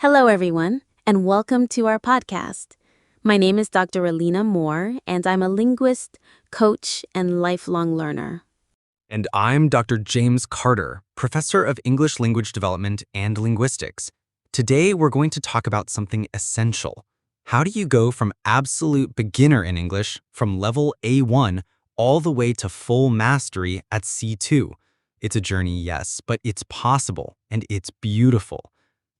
Hello, everyone, and welcome to our podcast. My name is Dr. Alina Moore, and I'm a linguist, coach, and lifelong learner. And I'm Dr. James Carter, Professor of English Language Development and Linguistics. Today, we're going to talk about something essential. How do you go from absolute beginner in English, from level A1, all the way to full mastery at C2? It's a journey, yes, but it's possible, and it's beautiful.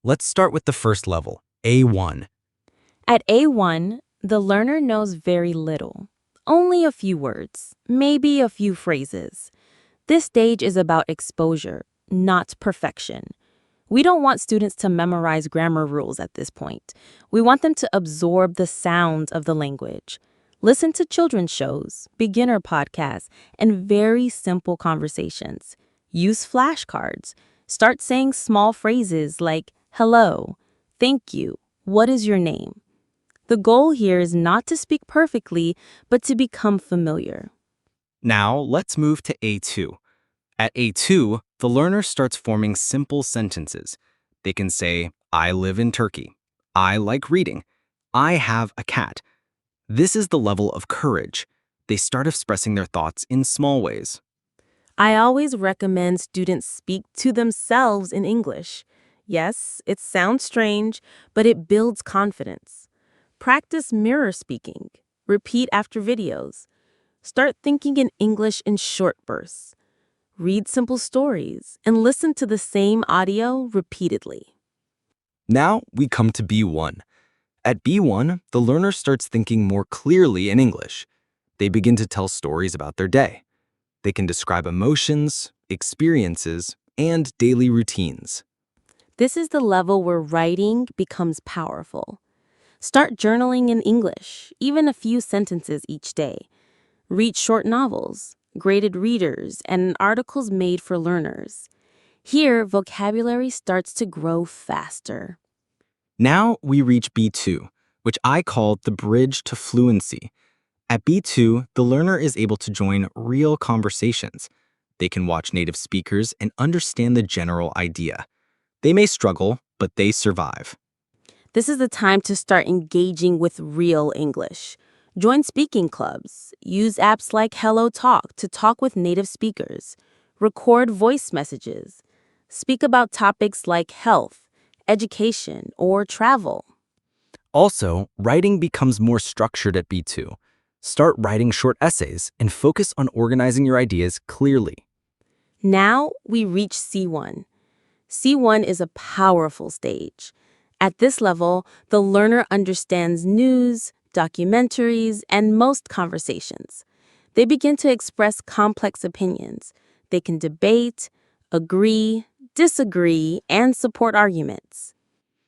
Let's start with the first level, A1. At A1, the learner knows very little, only a few words, maybe a few phrases. This stage is about exposure, not perfection. We don't want students to memorize grammar rules at this point. We want them to absorb the sounds of the language. Listen to children's shows, beginner podcasts, and very simple conversations. Use flashcards. Start saying small phrases like, hello, thank you, what is your name? The goal here is not to speak perfectly, but to become familiar. Now, let's move to A2. At A2, the learner starts forming simple sentences. They can say, I live in Turkey. I like reading. I have a cat. This is the level of courage. They start expressing their thoughts in small ways. I always recommend students speak to themselves in English. Yes, it sounds strange, but it builds confidence. Practice mirror speaking. Repeat after videos. Start thinking in English in short bursts. Read simple stories and listen to the same audio repeatedly. Now we come to B1. At B1, the learner starts thinking more clearly in English. They begin to tell stories about their day. They can describe emotions, experiences, and daily routines. This is the level where writing becomes powerful. Start journaling in English, even a few sentences each day. Read short novels, graded readers, and articles made for learners. Here, vocabulary starts to grow faster. Now we reach B2, which I call the bridge to fluency. At B2, the learner is able to join real conversations. They can watch native speakers and understand the general idea. They may struggle, but they survive. This is the time to start engaging with real English. Join speaking clubs. Use apps like Hello Talk to talk with native speakers. Record voice messages. Speak about topics like health, education, or travel. Also, writing becomes more structured at B2. Start writing short essays and focus on organizing your ideas clearly. Now we reach C1. C1 is a powerful stage. At this level, the learner understands news, documentaries, and most conversations. They begin to express complex opinions. They can debate, agree, disagree, and support arguments.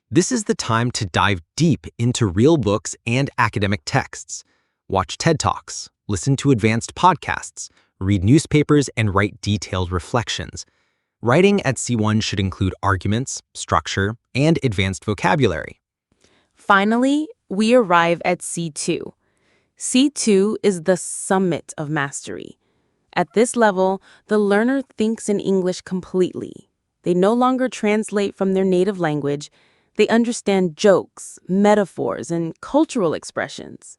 This is the time to dive deep into real books and academic texts. Watch TED Talks, listen to advanced podcasts, read newspapers, and write detailed reflections. Writing at C1 should include arguments, structure, and advanced vocabulary. Finally, we arrive at C2. C2 is the summit of mastery. At this level, the learner thinks in English completely. They no longer translate from their native language. They understand jokes, metaphors, and cultural expressions.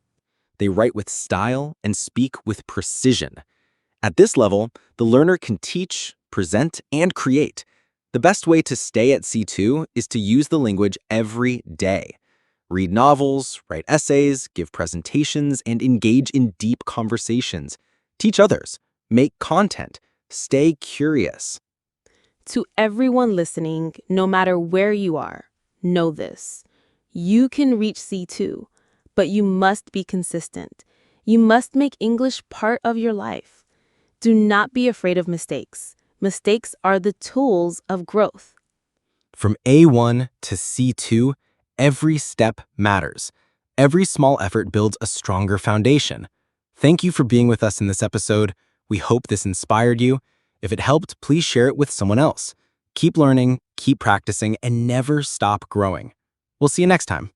They write with style and speak with precision. At this level, the learner can teach, present, and create. The best way to stay at C2 is to use the language every day. Read novels, write essays, give presentations, and engage in deep conversations. Teach others. Make content. Stay curious. To everyone listening, no matter where you are, know this. You can reach C2, but you must be consistent. You must make English part of your life. Do not be afraid of mistakes. Mistakes are the tools of growth. From A1 to C2, every step matters. Every small effort builds a stronger foundation. Thank you for being with us in this episode. We hope this inspired you. If it helped, please share it with someone else. Keep learning, keep practicing, and never stop growing. We'll see you next time.